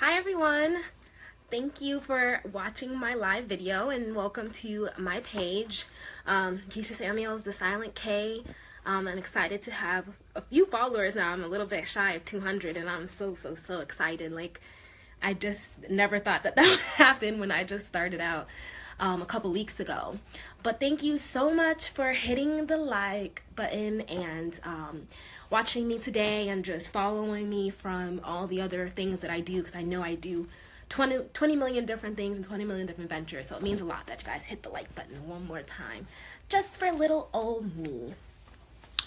Hi everyone! Thank you for watching my live video and welcome to my page. Knakeesha Samuels, the Silent K. I'm excited to have a few followers now. I'm a little bit shy of 200 and I'm so excited. Like, I just never thought that would happen when I just started out a couple weeks ago. But thank you so much for hitting the like button and watching me today and just following me from all the other things that I do, because I know I do 20 million different things and 20 million different ventures. So it means a lot that you guys hit the like button one more time just for little old me.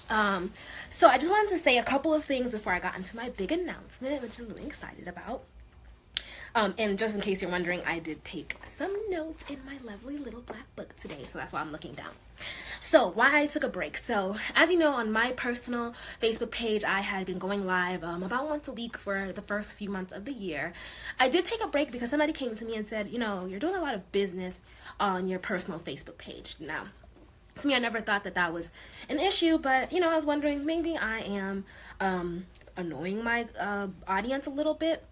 So I just wanted to say a couple of things before I got into my big announcement, which I'm really excited about. And just in case you're wondering, I did take some notes in my lovely little black book today, so that's why I'm looking down. So why I took a break. So as you know, on my personal Facebook page, I had been going live about once a week for the first few months of the year. I did take a break because somebody came to me and said, you know, you're doing a lot of business on your personal Facebook page. Now, to me, I never thought that was an issue, but you know, I was wondering, maybe I am annoying my audience a little bit.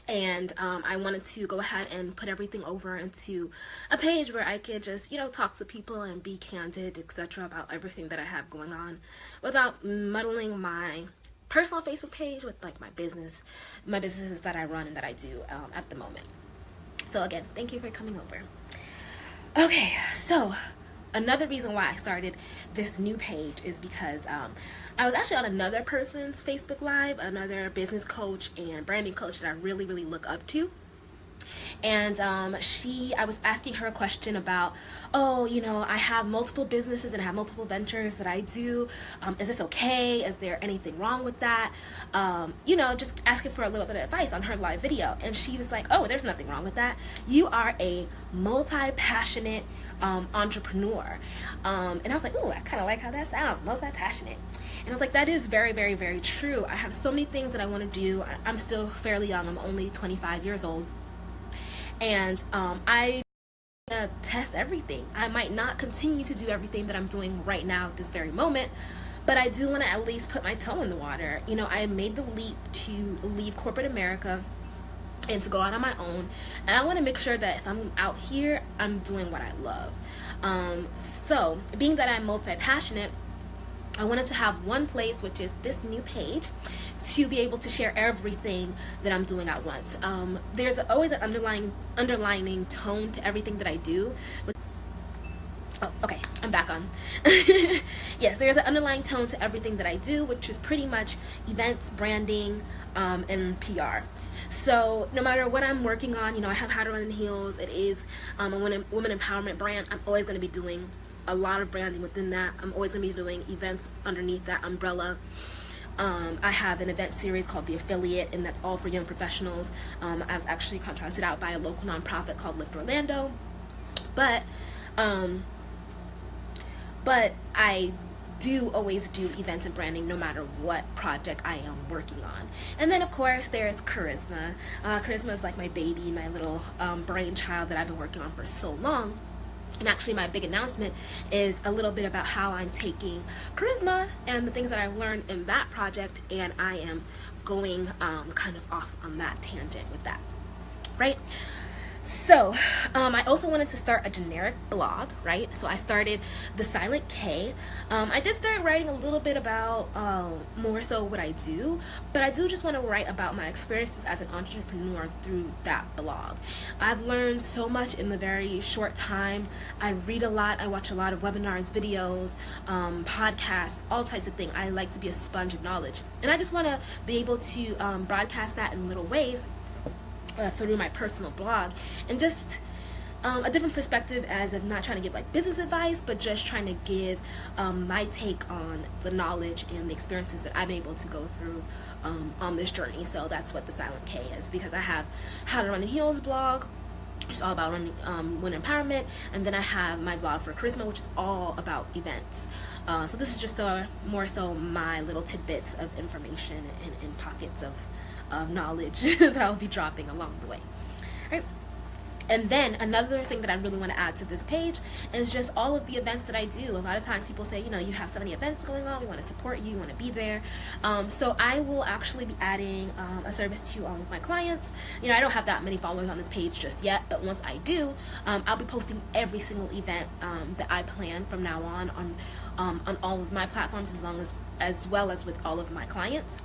And I wanted to go ahead and put everything over into a page where I could just, you know, talk to people and be candid, etc. about everything that I have going on without muddling my personal Facebook page with like my businesses that I run and that I do at the moment. So again, thank you for coming over. Okay, so another reason why I started this new page is because I was actually on another person's Facebook Live, another business coach and branding coach that I really look up to. And I was asking her a question about, oh, you know, I have multiple businesses and I have multiple ventures that I do. Is this okay? Is there anything wrong with that? You know, just asking for a little bit of advice on her live video. And she was like, oh, there's nothing wrong with that. You are a multi-passionate entrepreneur. And I was like, ooh, I kind of like how that sounds, multi-passionate. And I was like, that is very true. I have so many things that I want to do. I'm still fairly young. I'm only 25 years old. And I test everything. I might not continue to do everything that I'm doing right now at this very moment, but I do want to at least put my toe in the water. You know, I made the leap to leave corporate America and to go out on my own, and I want to make sure that if I'm out here, I'm doing what I love. So being that I'm multi-passionate, I wanted to have one place, which is this new page, to be able to share everything that I'm doing at once. There's always an underlining tone to everything that I do. Oh, okay, I'm back on. Yes, there's an underlying tone to everything that I do, which is pretty much events, branding, and PR. So no matter what I'm working on, you know, I have How to Run in Heels. It is a women empowerment brand. I'm always going to be doing a lot of branding within that. I'm always going to be doing events underneath that umbrella. I have an event series called The Affiliate, and that's all for young professionals. I was actually contracted out by a local nonprofit called Lift Orlando. But I do always do events and branding no matter what project I am working on. And then of course there's KARISMA. KARISMA is like my baby, my little brainchild that I've been working on for so long. And actually my big announcement is a little bit about how I'm taking KARISMA and the things that I've learned in that project, and I am going kind of off on that tangent with that, right? So I also wanted to start a generic blog, right? So I started the Silent K. I did start writing a little bit about more so what I do, but I do just want to write about my experiences as an entrepreneur through that blog. I've learned so much in the very short time. I read a lot, I watch a lot of webinars, videos, podcasts, all types of things. I like to be a sponge of knowledge, and I just want to be able to broadcast that in little ways through my personal blog, and just a different perspective, as I'm not trying to give like business advice, but just trying to give my take on the knowledge and the experiences that I'm able to go through on this journey. So that's what the Silent K is, because I have How to Run in Heels blog, which is all about running women empowerment, and then I have my blog for KARISMA, which is all about events. So this is just more so my little tidbits of information and pockets of knowledge that I'll be dropping along the way. All right. And then another thing that I really want to add to this page is just all of the events that I do. A lot of times people say, you know, you have so many events going on, we want to support you, you want to be there. So I will actually be adding a service to all of my clients. You know, I don't have that many followers on this page just yet, but once I do, I'll be posting every single event that I plan from now on all of my platforms, as well as with all of my clients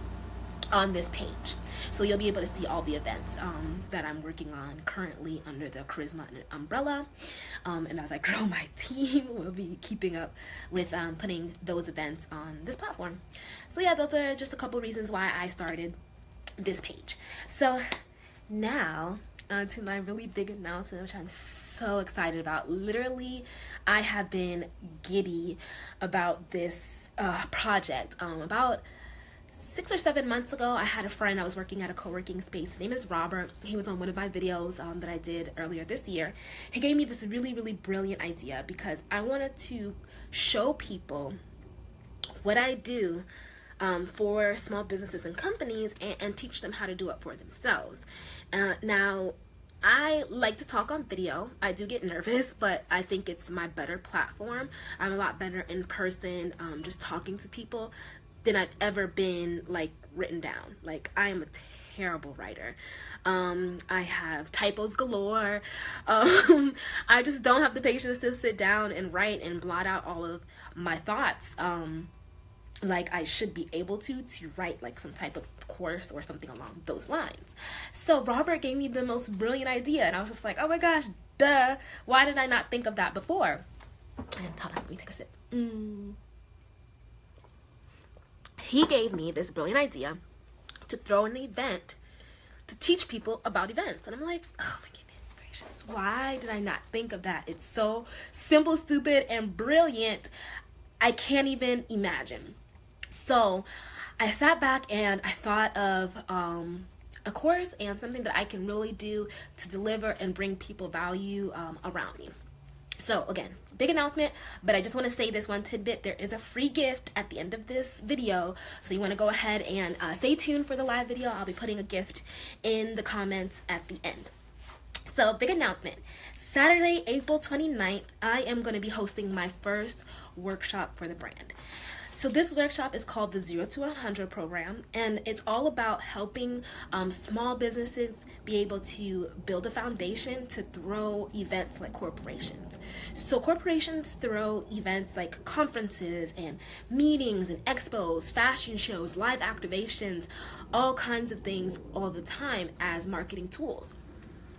on this page. So you'll be able to see all the events that I'm working on currently under the KARISMA umbrella. And as I grow my team, we'll be keeping up with putting those events on this platform. So yeah, those are just a couple reasons why I started this page. So now to my really big announcement, which I'm so excited about. Literally, I have been giddy about this project. About 6 or 7 months ago, I had a friend. I was working at a co-working space. His name is Robert. He was on one of my videos that I did earlier this year. He gave me this really, really brilliant idea because I wanted to show people what I do for small businesses and companies and teach them how to do it for themselves. Now, I like to talk on video. I do get nervous, but I think it's my better platform. I'm a lot better in person, just talking to people, than I've ever been like written down. Like, I am a terrible writer. I have typos galore. I just don't have the patience to sit down and write and blot out all of my thoughts like I should be able to write like some type of course or something along those lines. So Robert gave me the most brilliant idea, and I was just like, oh my gosh, duh, why did I not think of that before? And hold on, let me take a sip. He gave me this brilliant idea to throw an event to teach people about events. And I'm like, oh my goodness gracious, why did I not think of that? It's so simple, stupid, and brilliant. I can't even imagine. So I sat back and I thought of a course and something that I can really do to deliver and bring people value around me. So again, big announcement, but I just want to say this one tidbit. There is a free gift at the end of this video, so you want to go ahead and stay tuned for the live video. I'll be putting a gift in the comments at the end. So big announcement. Saturday, April 29th, I am going to be hosting my first workshop for the brand. So this workshop is called the 0 to 100 program, and it's all about helping small businesses be able to build a foundation to throw events like corporations. So corporations throw events like conferences and meetings and expos, fashion shows, live activations, all kinds of things all the time as marketing tools.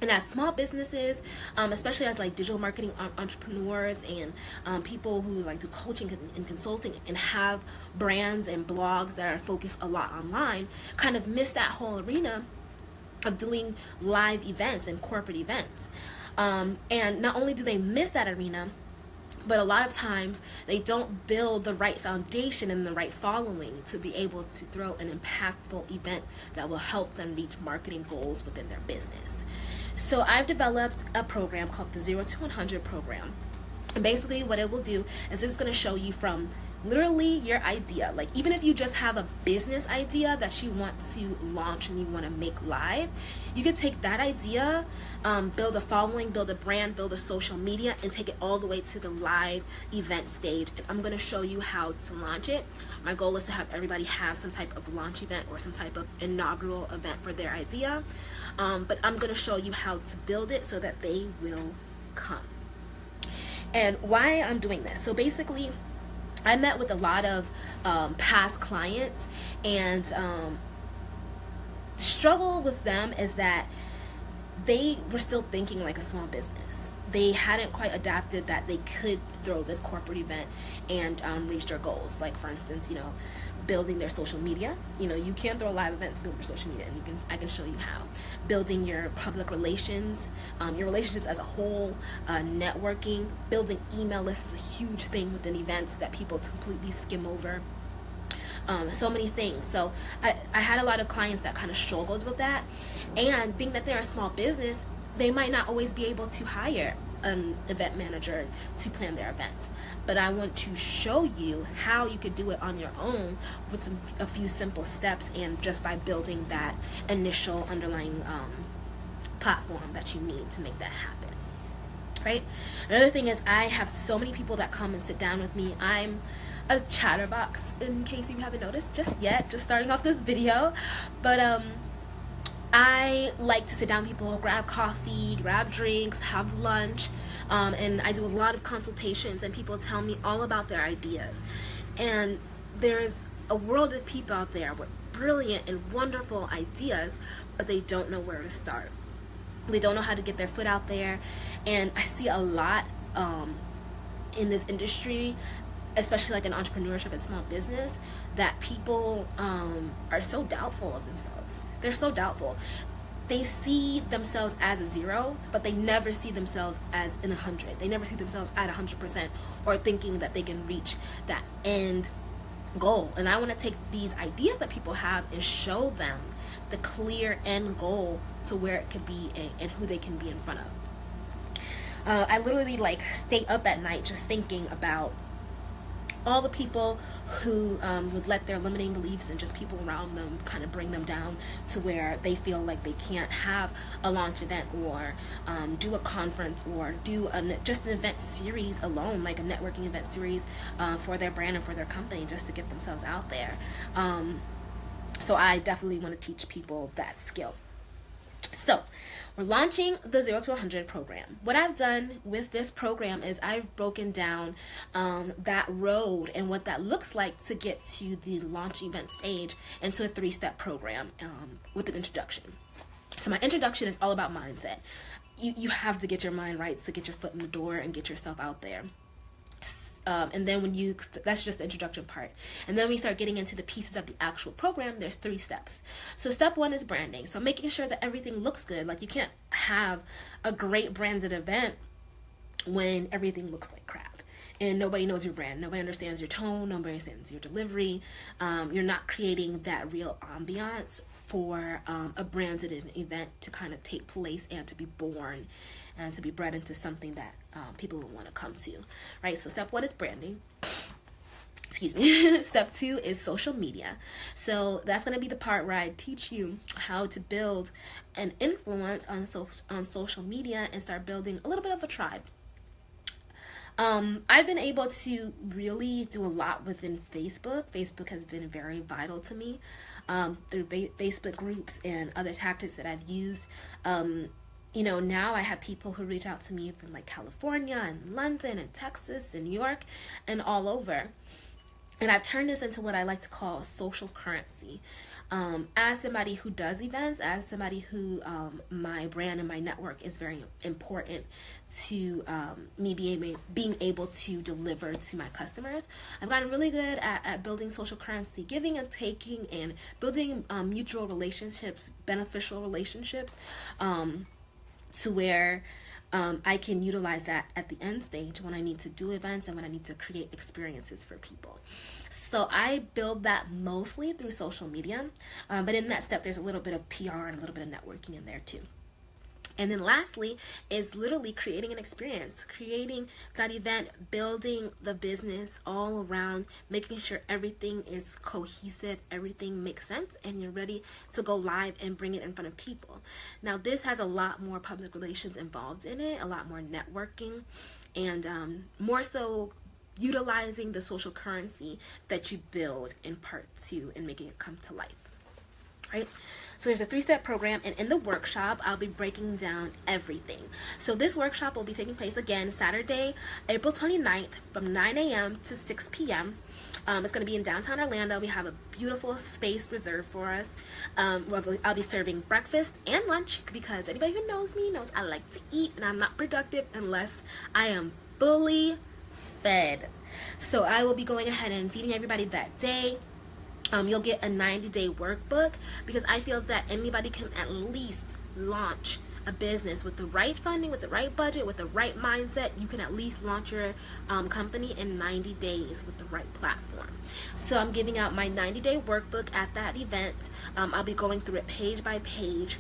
And as small businesses, especially as like digital marketing entrepreneurs and people who like do coaching and consulting and have brands and blogs that are focused a lot online, kind of miss that whole arena of doing live events and corporate events. And not only do they miss that arena, but a lot of times they don't build the right foundation and the right following to be able to throw an impactful event that will help them reach marketing goals within their business. So I've developed a program called the 0 to 100 program. And basically what it will do is it's going to show you from literally your idea. Like, even if you just have a business idea that you want to launch and you want to make live, you can take that idea, build a following, build a brand, build a social media, and take it all the way to the live event stage. And I'm going to show you how to launch it. My goal is to have everybody have some type of launch event or some type of inaugural event for their idea. But I'm going to show you how to build it so that they will come. And why I'm doing this. So basically, I met with a lot of past clients, and struggle with them is that they were still thinking like a small business. They hadn't quite adapted that they could throw this corporate event and reach their goals. Like, for instance, you know, building their social media. You know, you can throw a live event to build your social media, and I can show you how. Building your public relations, your relationships as a whole, networking, building email lists is a huge thing within events that people completely skim over. So many things. So I had a lot of clients that kind of struggled with that, and being that they're a small business, they might not always be able to hire an event manager to plan their events. But I want to show you how you could do it on your own with a few simple steps, and just by building that initial underlying platform that you need to make that happen. Right? Another thing is, I have so many people that come and sit down with me. I'm a chatterbox, in case you haven't noticed just yet, just starting off this video. But I like to sit down with people, grab coffee, grab drinks, have lunch, and I do a lot of consultations, and people tell me all about their ideas. And there's a world of people out there with brilliant and wonderful ideas, but they don't know where to start. They don't know how to get their foot out there. And I see a lot in this industry, especially like in entrepreneurship and small business, that people are so doubtful of themselves. They're so doubtful. They see themselves as a 0, but they never see themselves as in 100. They never see themselves at 100%, or thinking that they can reach that end goal. And I want to take these ideas that people have and show them the clear end goal to where it could be and who they can be in front of. I literally like stay up at night just thinking about all the people who would let their limiting beliefs and just people around them kind of bring them down to where they feel like they can't have a launch event, or do a conference, or do just an event series alone, like a networking event series for their brand and for their company, just to get themselves out there. So I definitely want to teach people that skill. So we're launching the 0 to 100 program. What I've done with this program is I've broken down that road and what that looks like to get to the launch event stage into a 3-step program with an introduction. So my introduction is all about mindset. You have to get your mind right to get your foot in the door and get yourself out there. And then that's just the introduction part. And then we start getting into the pieces of the actual program. There's 3 steps. So step 1 is branding. So making sure that everything looks good. Like, you can't have a great branded event when everything looks like crap and nobody knows your brand. Nobody understands your tone. Nobody understands your delivery. You're not creating that real ambiance for a branded event to kind of take place and to be born and to be bred into something that people will want to come to, right? So step 1 is branding. Excuse me. Step 2 is social media. So that's going to be the part where I teach you how to build an influence on social media and start building a little bit of a tribe. I've been able to really do a lot within Facebook. Facebook has been very vital to me through Facebook groups and other tactics that I've used. You know, now I have people who reach out to me from like California and London and Texas and New York and all over. And I've turned this into what I like to call social currency. As somebody who does events, as somebody who my brand and my network is very important to me being able to deliver to my customers, I've gotten really good at building social currency, giving and taking, and building mutual relationships, beneficial relationships, to where I can utilize that at the end stage when I need to do events and when I need to create experiences for people. So I build that mostly through social media, but in that step there's a little bit of PR and a little bit of networking in there too. And then lastly is literally creating an experience, creating that event, building the business all around, making sure everything is cohesive, everything makes sense, and you're ready to go live and bring it in front of people. Now this has a lot more public relations involved in it, a lot more networking, and more so utilizing the social currency that you build in part 2 and making it come to life. Right? So there's a 3-step program, and in the workshop I'll be breaking down everything. So this workshop will be taking place again Saturday, April 29th from 9 a.m. to 6 p.m. It's going to be in downtown Orlando. We have a beautiful space reserved for us. I'll be serving breakfast and lunch, because anybody who knows me knows I like to eat and I'm not productive unless I am fully fed. So I will be going ahead and feeding everybody that day. You'll get a 90-day workbook, because I feel that anybody can at least launch a business with the right funding, with the right budget, with the right mindset. You can at least launch your company in 90 days with the right platform. So I'm giving out my 90-day workbook at that event. I'll be going through it page by page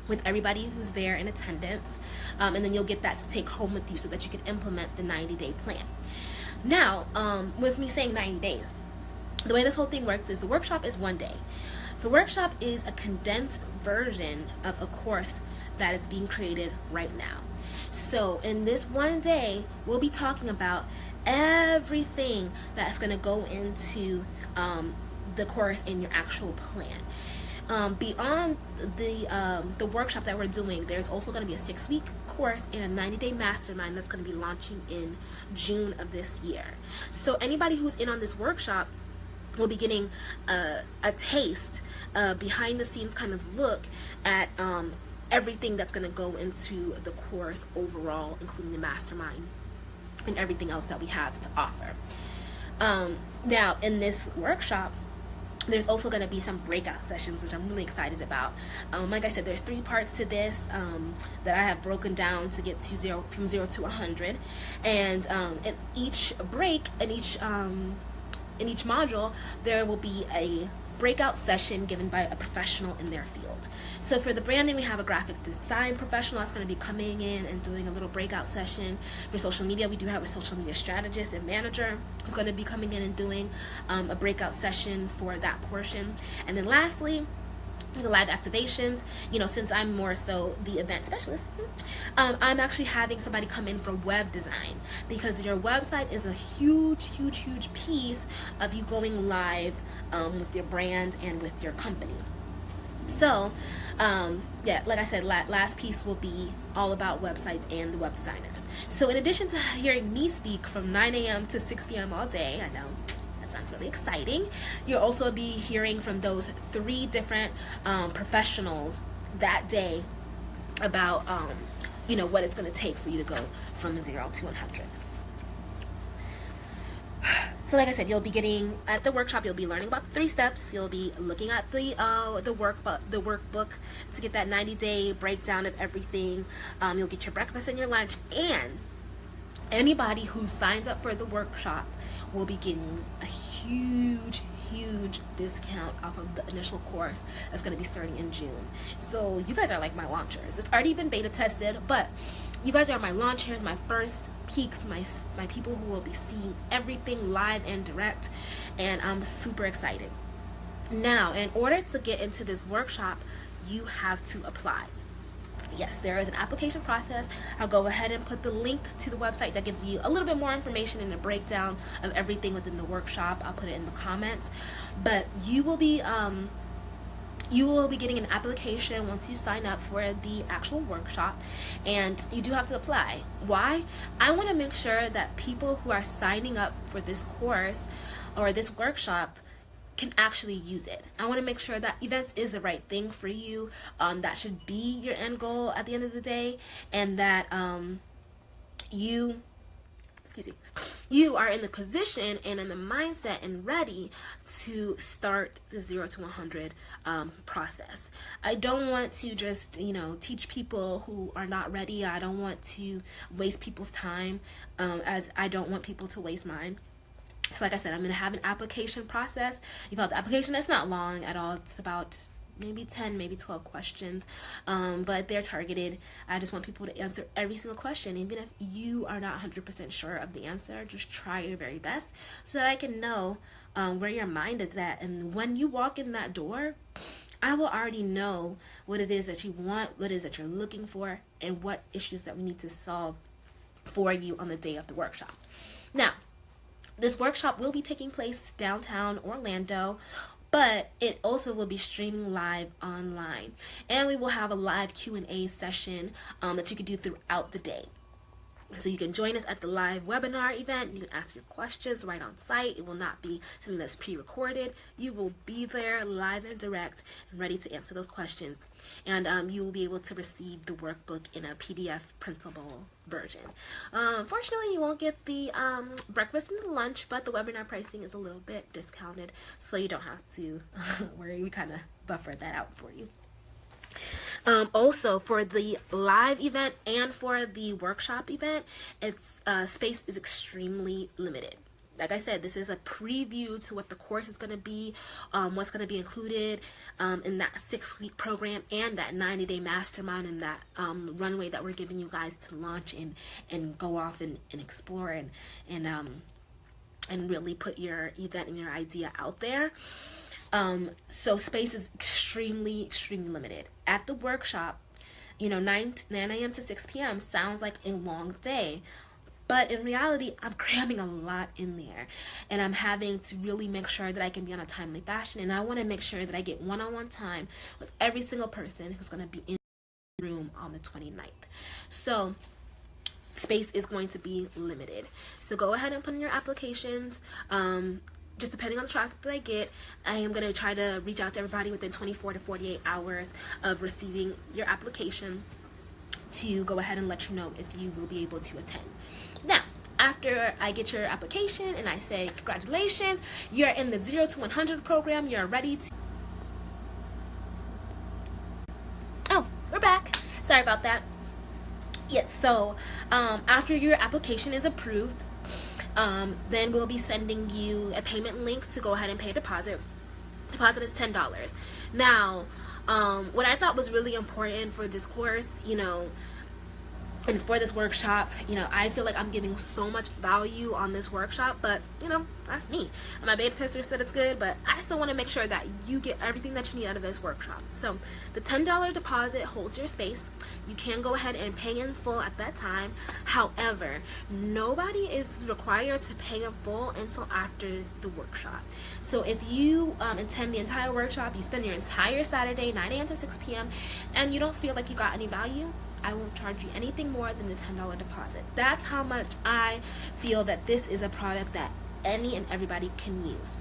with everybody who's there in attendance, and then you'll get that to take home with you so that you can implement the 90-day plan. Now, with me saying 90 days, the way this whole thing works is the workshop is 1 day. The workshop is a condensed version of a course that is being created right now. So in this one day, we'll be talking about everything that's going to go into the course in your actual plan. Beyond the workshop that we're doing, there's also going to be a 6-week course and a 90-day mastermind that's going to be launching in June of this year. So anybody who's in on this workshop will be getting a taste, behind the scenes kind of look at everything that's going to go into the course overall, including the mastermind and everything else that we have to offer. Now in this workshop, there's also going to be some breakout sessions, which I'm really excited about. Like I said, there's 3 parts to this that I have broken down to get to from 0 to 100, and in each break, in each module, there will be a breakout session given by a professional in their field. So for the branding, we have a graphic design professional that's going to be coming in and doing a little breakout session. For social media, we do have a social media strategist and manager who's going to be coming in and doing a breakout session for that portion. And then lastly, the live activations. Since I'm more so the event specialist, I'm actually having somebody come in for web design, because your website is a huge piece of you going live with your brand and with your company. So yeah, like I said, last piece will be all about websites and the web designers. So in addition to hearing me speak from 9 a.m. to 6 p.m. all day, I know sounds really exciting, you'll also be hearing from those 3 different professionals that day about what it's going to take for you to go from 0 to 100. So like I said, you'll be getting, at the workshop, you'll be learning about the 3 steps. You'll be looking at the workbook to get that 90-day breakdown of everything. You'll get your breakfast and your lunch, and anybody who signs up for the workshop will be getting a huge discount off of the initial course that's going to be starting in June. So you guys are like my launchers. It's already been beta tested, but you guys are my launchers, my first peaks, my people who will be seeing everything live and direct, and I'm super excited. Now, in order to get into this workshop, you have to apply. Yes, there is an application process. I'll go ahead and put the link to the website that gives you a little bit more information and a breakdown of everything within the workshop. I'll put it in the comments. But you will be getting an application once you sign up for the actual workshop, and you do have to apply. Why? I want to make sure that people who are signing up for this course or this workshop can actually use it. I want to make sure that events is the right thing for you. That should be your end goal at the end of the day, and that you are in the position and in the mindset and ready to start the 0 to 100 process. I don't want to just teach people who are not ready. I don't want to waste people's time, as I don't want people to waste mine. So like I said, I'm going to have an application process. You fill out the application. It's not long at all. It's about maybe 10, maybe 12 questions, but they're targeted. I just want people to answer every single question. Even if you are not 100% sure of the answer, just try your very best so that I can know where your mind is at. And when you walk in that door, I will already know what it is that you want, what it is that you're looking for, and what issues that we need to solve for you on the day of the workshop. Now, this workshop will be taking place downtown Orlando, but it also will be streaming live online. And we will have a live Q&A session that you can do throughout the day. So you can join us at the live webinar event. You can ask your questions right on site. It will not be something that's pre-recorded. You will be there live and direct and ready to answer those questions. And you will be able to receive the workbook in a PDF printable version. Fortunately, you won't get the breakfast and the lunch, but the webinar pricing is a little bit discounted, so you don't have to worry. We kind of buffered that out for you. Also, for the live event and for the workshop event, its space is extremely limited. Like I said, this is a preview to what the course is going to be, what's going to be included in that 6-week program and that 90-day mastermind and that runway that we're giving you guys to launch and go off and explore and really put your event and your idea out there. So space is extremely limited. At the workshop, 9 a.m. to 6 p.m. sounds like a long day, but in reality, I'm cramming a lot in there, and I'm having to really make sure that I can be on a timely fashion, and I want to make sure that I get one-on-one time with every single person who's going to be in the room on the 29th. So space is going to be limited. So go ahead and put in your applications. Just depending on the traffic that I get, I am going to try to reach out to everybody within 24 to 48 hours of receiving your application to go ahead and let you know if you will be able to attend. Now, after I get your application and I say, congratulations, you're in the 0 to 100 program, you're ready to... Oh, we're back. Sorry about that. Yes, so after your application is approved, then we'll be sending you a payment link to go ahead and pay a deposit. Deposit is $10. Now, what I thought was really important for this course, and for this workshop, I feel like I'm giving so much value on this workshop, but that's me. My beta tester said it's good, but I still want to make sure that you get everything that you need out of this workshop. So the $10 deposit holds your space. You can go ahead and pay in full at that time. However, nobody is required to pay in full until after the workshop. So if you attend the entire workshop, you spend your entire Saturday, 9 a.m. to 6 p.m., and you don't feel like you got any value, I won't charge you anything more than the $10 deposit. That's how much I feel that this is a product that any and everybody can use.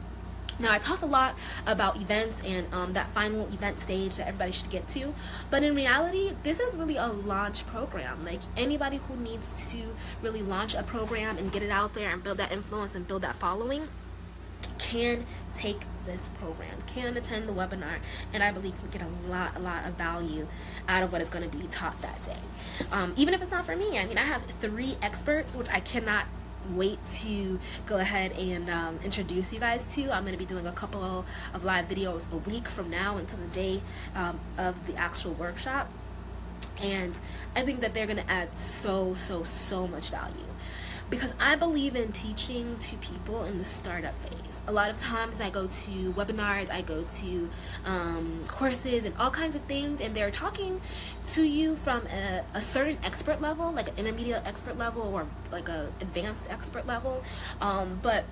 Now, I talked a lot about events and that final event stage that everybody should get to, but in reality, this is really a launch program. Like, anybody who needs to really launch a program and get it out there and build that influence and build that following can take this program, can attend the webinar, and I believe can get a lot of value out of what is going to be taught that day. Even if it's not for me, I have 3 experts, which I cannot wait to go ahead and introduce you guys to. I'm going to be doing a couple of live videos a week from now until the day of the actual workshop, and I think that they're going to add so much value, because I believe in teaching to people in the startup phase. A lot of times I go to webinars, I go to courses and all kinds of things, and they're talking to you from a certain expert level, like an intermediate expert level or like an advanced expert level. But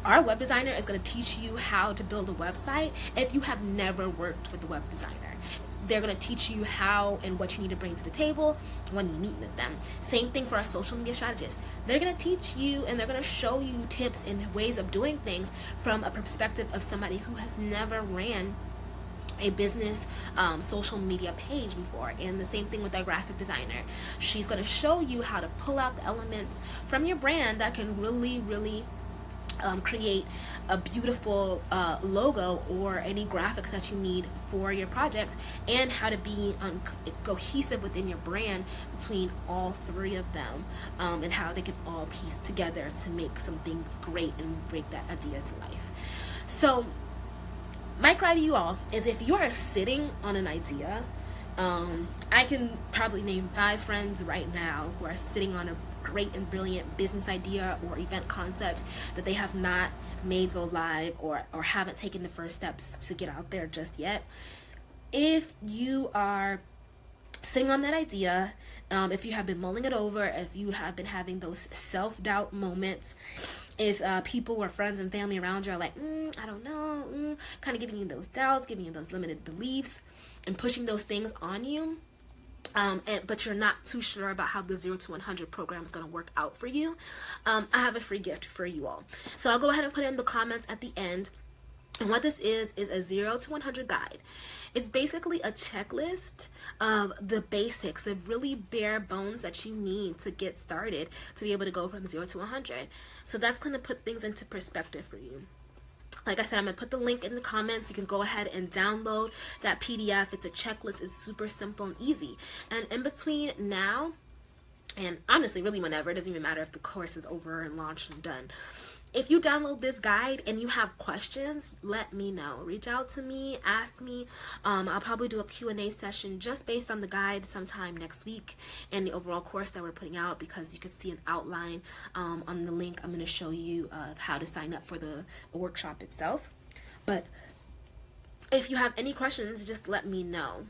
our web designer is going to teach you how to build a website if you have never worked with a web designer. They're going to teach you how and what you need to bring to the table when you meet with them. Same thing for our social media strategists. They're going to teach you and they're going to show you tips and ways of doing things from a perspective of somebody who has never ran a business social media page before. And the same thing with our graphic designer. She's going to show you how to pull out the elements from your brand that can really create a beautiful logo or any graphics that you need for your project, and how to be cohesive within your brand between all 3 of them, and how they can all piece together to make something great and bring that idea to life. So my cry to you all is, if you are sitting on an idea, I can probably name 5 friends right now who are sitting on a great and brilliant business idea or event concept that they have not made go live or haven't taken the first steps to get out there just yet. If you are sitting on that idea, if you have been mulling it over, if you have been having those self-doubt moments, if people or friends and family around you are like, I don't know, kind of giving you those doubts, giving you those limited beliefs and pushing those things on you, but you're not too sure about how the 0 to 100 program is going to work out for you, I have a free gift for you all. So I'll go ahead and put it in the comments at the end. And what this is a 0 to 100 guide. It's basically a checklist of the basics, the really bare bones that you need to get started to be able to go from 0 to 100. So that's going to put things into perspective for you. Like I said, I'm going to put the link in the comments. You can go ahead and download that PDF. It's a checklist. It's super simple and easy. And in between now, and honestly, really whenever, it doesn't even matter if the course is over and launched and done. If you download this guide and you have questions, let me know. Reach out to me, ask me. I'll probably do a Q&A session just based on the guide sometime next week and the overall course that we're putting out, because you can see an outline on the link I'm going to show you of how to sign up for the workshop itself. But if you have any questions, just let me know.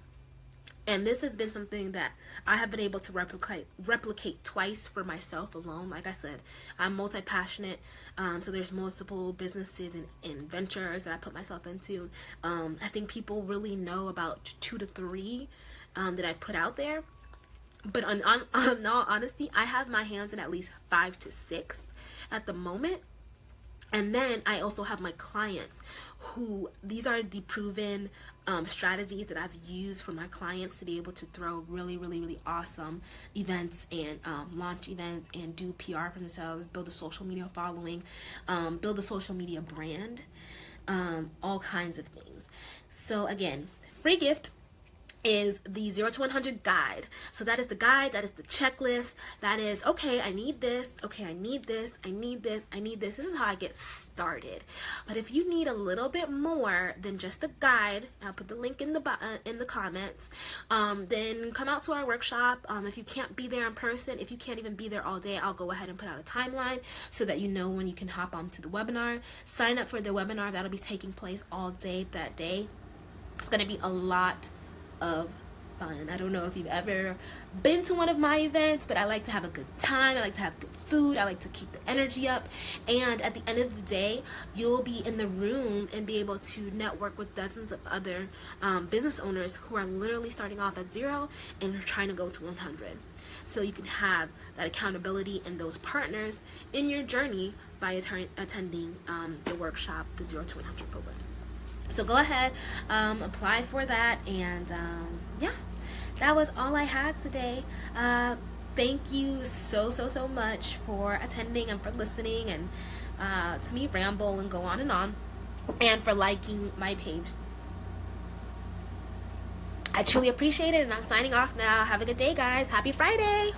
And this has been something that I have been able to replicate twice for myself alone. Like I said, I'm multi-passionate, so there's multiple businesses and ventures that I put myself into. I think people really know about 2 to 3 that I put out there. But on all honesty, I have my hands in at least 5 to 6 at the moment. And then I also have my clients who, these are the proven strategies that I've used for my clients to be able to throw really awesome events and launch events and do PR for themselves, build a social media following, build a social media brand, all kinds of things. So again, free gift is the 0 to 100 guide. So that is the guide, that is the checklist, that is, okay, I need this, okay, I need this, I need this, I need this. This is how I get started. But if you need a little bit more than just the guide, I'll put the link in the comments, then come out to our workshop. If you can't be there in person, if you can't even be there all day, I'll go ahead and put out a timeline so that you know when you can hop onto the webinar. Sign up for the webinar. That'll be taking place all day that day. It's going to be a lot of fun. I don't know if you've ever been to one of my events, but I like to have a good time. I like to have good food. I like to keep the energy up. And at the end of the day, you'll be in the room and be able to network with dozens of other business owners who are literally starting off at 0 and are trying to go to 100. So you can have that accountability and those partners in your journey by attending the workshop, the 0 to 100 program. So go ahead, apply for that, and yeah, that was all I had today. Thank you so much for attending and for listening and to me ramble and go on, and for liking my page. I truly appreciate it, and I'm signing off now. Have a good day, guys. Happy Friday.